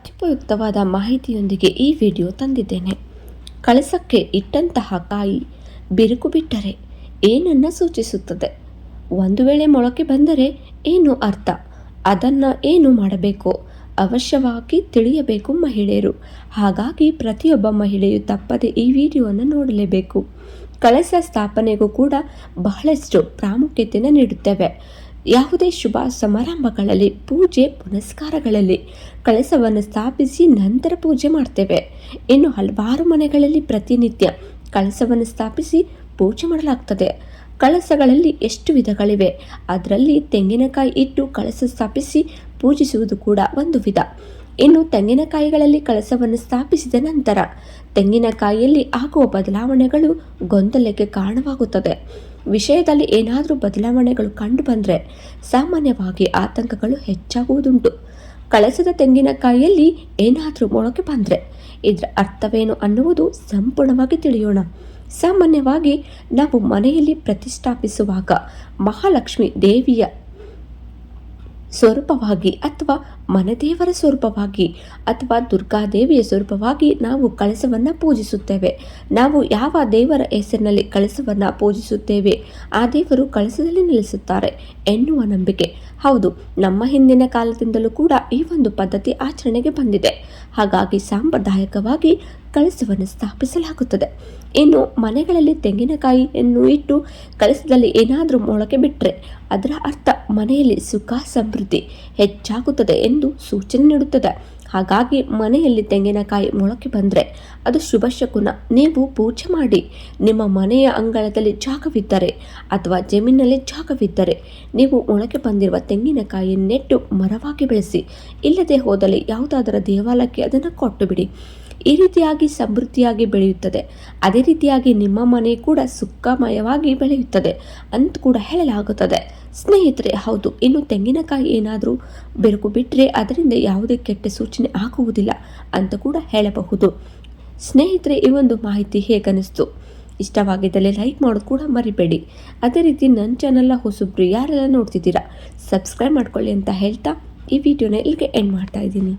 ಅತ್ಯುಪಯುಕ್ತವಾದ ಮಾಹಿತಿಯೊಂದಿಗೆ ಈ ವಿಡಿಯೋ ತಂದಿದ್ದೇನೆ. ಕಳಸಕ್ಕೆ ಇಟ್ಟಂತಹ ಕಾಯಿ ಬಿರುಕು ಬಿಟ್ಟರೆ ಏನನ್ನ ಸೂಚಿಸುತ್ತದೆ? ಒಂದು ವೇಳೆ ಮೊಳಕೆ ಬಂದರೆ ಏನು ಅರ್ಥ? ಅದನ್ನು ಏನು ಮಾಡಬೇಕು? ಅವಶ್ಯವಾಗಿ ತಿಳಿಯಬೇಕು ಮಹಿಳೆಯರು. ಹಾಗಾಗಿ ಪ್ರತಿಯೊಬ್ಬ ಮಹಿಳೆಯು ತಪ್ಪದೆ ಈ ವಿಡಿಯೋವನ್ನು ನೋಡಲೇಬೇಕು. ಕಳಸ ಸ್ಥಾಪನೆಗೂ ಕೂಡ ಬಹಳಷ್ಟು ಪ್ರಾಮುಖ್ಯತೆಯನ್ನು ನೀಡುತ್ತೇವೆ. ಯಾವುದೇ ಶುಭ ಸಮಾರಂಭಗಳಲ್ಲಿ, ಪೂಜೆ ಪುನಸ್ಕಾರಗಳಲ್ಲಿ ಕಳಸವನ್ನು ಸ್ಥಾಪಿಸಿ ನಂತರ ಪೂಜೆ ಮಾಡ್ತೇವೆ. ಇನ್ನು ಹಲವಾರು ಮನೆಗಳಲ್ಲಿ ಪ್ರತಿನಿತ್ಯ ಕಳಸವನ್ನು ಸ್ಥಾಪಿಸಿ ಪೂಜೆ ಮಾಡಲಾಗ್ತದೆ. ಕಳಸಗಳಲ್ಲಿ ಎಷ್ಟು ವಿಧಗಳಿವೆ. ಅದರಲ್ಲಿ ತೆಂಗಿನಕಾಯಿ ಇಟ್ಟು ಕಳಸ ಸ್ಥಾಪಿಸಿ ಪೂಜಿಸುವುದು ಕೂಡ ಒಂದು ವಿಧ. ಇನ್ನು ತೆಂಗಿನಕಾಯಿಗಳಲ್ಲಿ ಕಳಸವನ್ನು ಸ್ಥಾಪಿಸಿದ ನಂತರ ತೆಂಗಿನಕಾಯಿಯಲ್ಲಿ ಆಗುವ ಬದಲಾವಣೆಗಳು ಗೊಂದಲಕ್ಕೆ ಕಾರಣವಾಗುತ್ತದೆ. ವಿಷಯದಲ್ಲಿ ಏನಾದರೂ ಬದಲಾವಣೆಗಳು ಕಂಡು ಬಂದರೆ ಸಾಮಾನ್ಯವಾಗಿ ಆತಂಕಗಳು ಹೆಚ್ಚಾಗುವುದುಂಟು. ಕಳಸದ ತೆಂಗಿನಕಾಯಿಯಲ್ಲಿ ಏನಾದರೂ ಮೊಳಕೆ ಬಂದರೆ ಇದರ ಅರ್ಥವೇನು ಅನ್ನುವುದು ಸಂಪೂರ್ಣವಾಗಿ ತಿಳಿಯೋಣ. ಸಾಮಾನ್ಯವಾಗಿ ನಾವು ಮನೆಯಲ್ಲಿ ಪ್ರತಿಷ್ಠಾಪಿಸುವಾಗ ಮಹಾಲಕ್ಷ್ಮಿ ದೇವಿಯ ಸ್ವರೂಪವಾಗಿ ಅಥವಾ ಮನೆದೇವರ ಸ್ವರೂಪವಾಗಿ ಅಥವಾ ದುರ್ಗಾದೇವಿಯ ಸ್ವರೂಪವಾಗಿ ನಾವು ಕಳಸವನ್ನು ಪೂಜಿಸುತ್ತೇವೆ. ನಾವು ಯಾವ ದೇವರ ಹೆಸರಿನಲ್ಲಿ ಕಳಸವನ್ನು ಪೂಜಿಸುತ್ತೇವೆ ಆ ದೇವರು ಕಳಸದಲ್ಲಿ ನೆಲೆಸುತ್ತಾರೆ ಎನ್ನುವ ನಂಬಿಕೆ. ಹೌದು, ನಮ್ಮ ಹಿಂದಿನ ಕಾಲದಿಂದಲೂ ಕೂಡ ಈ ಒಂದು ಪದ್ಧತಿ ಆಚರಣೆಗೆ ಬಂದಿದೆ. ಹಾಗಾಗಿ ಸಾಂಪ್ರದಾಯಿಕವಾಗಿ ಕಳಸವನ್ನು ಸ್ಥಾಪಿಸಲಾಗುತ್ತದೆ. ಇನ್ನು ಮನೆಗಳಲ್ಲಿ ತೆಂಗಿನಕಾಯಿಯನ್ನು ಇಟ್ಟು ಕಳಸದಲ್ಲಿ ಏನಾದರೂ ಮೊಳಕೆ ಬಿಟ್ಟರೆ ಅದರ ಅರ್ಥ ಮನೆಯಲ್ಲಿ ಸುಖ ಸಮೃದ್ಧಿ ಹೆಚ್ಚಾಗುತ್ತದೆ ಎಂದು ಸೂಚನೆ ನೀಡುತ್ತದೆ. ಹಾಗಾಗಿ ಮನೆಯಲ್ಲಿ ತೆಂಗಿನಕಾಯಿ ಮೊಳಕೆ ಬಂದರೆ ಅದು ಶುಭ ಶಕುನ. ನೀವು ಪೂಜೆ ಮಾಡಿ. ನಿಮ್ಮ ಮನೆಯ ಅಂಗಳದಲ್ಲಿ ಜಾಗವಿದ್ದರೆ ಅಥವಾ ಜಮೀನಲ್ಲಿ ಜಾಗವಿದ್ದರೆ ನೀವು ಮೊಳಕೆ ಬಂದಿರುವ ತೆಂಗಿನಕಾಯಿಯನ್ನು ನೆಟ್ಟು ಮರವಾಗಿ ಬೆಳೆಸಿ. ಇಲ್ಲದೆ ಹೋದಲ್ಲಿ ಯಾವುದಾದರ ದೇವಾಲಯಕ್ಕೆ ಅದನ್ನು ಕೊಟ್ಟು ಬಿಡಿ. ಈ ರೀತಿಯಾಗಿ ಸಮೃದ್ಧಿಯಾಗಿ ಬೆಳೆಯುತ್ತದೆ. ಅದೇ ರೀತಿಯಾಗಿ ನಿಮ್ಮ ಮನೆ ಕೂಡ ಸುಖಮಯವಾಗಿ ಬೆಳೆಯುತ್ತದೆ ಅಂತ ಕೂಡ ಹೇಳಲಾಗುತ್ತದೆ. ಸ್ನೇಹಿತರೆ, ಹೌದು, ಇನ್ನು ತೆಂಗಿನಕಾಯಿ ಏನಾದರೂ ಬೆರುಕು ಬಿಟ್ಟರೆ ಅದರಿಂದ ಯಾವುದೇ ಕೆಟ್ಟ ಸೂಚನೆ ಆಗುವುದಿಲ್ಲ ಅಂತ ಕೂಡ ಹೇಳಬಹುದು. ಸ್ನೇಹಿತರೆ, ಈ ಒಂದು ಮಾಹಿತಿ ಹೇಗನಿಸ್ತು? ಇಷ್ಟವಾಗಿದ್ದಲ್ಲಿ ಲೈಕ್ ಮಾಡೋದು ಕೂಡ ಮರಿಬೇಡಿ. ಅದೇ ರೀತಿ ನನ್ನ ಚಾನಲ್ನ ಹೊಸಬ್ರು ಯಾರೆಲ್ಲ ನೋಡ್ತಿದ್ದೀರಾ ಸಬ್ಸ್ಕ್ರೈಬ್ ಮಾಡ್ಕೊಳ್ಳಿ ಅಂತ ಹೇಳ್ತಾ ಈ ವಿಡಿಯೋನ ಇಲ್ಲಿಗೆ ಎಂಡ್ ಮಾಡ್ತಾ ಇದ್ದೀನಿ.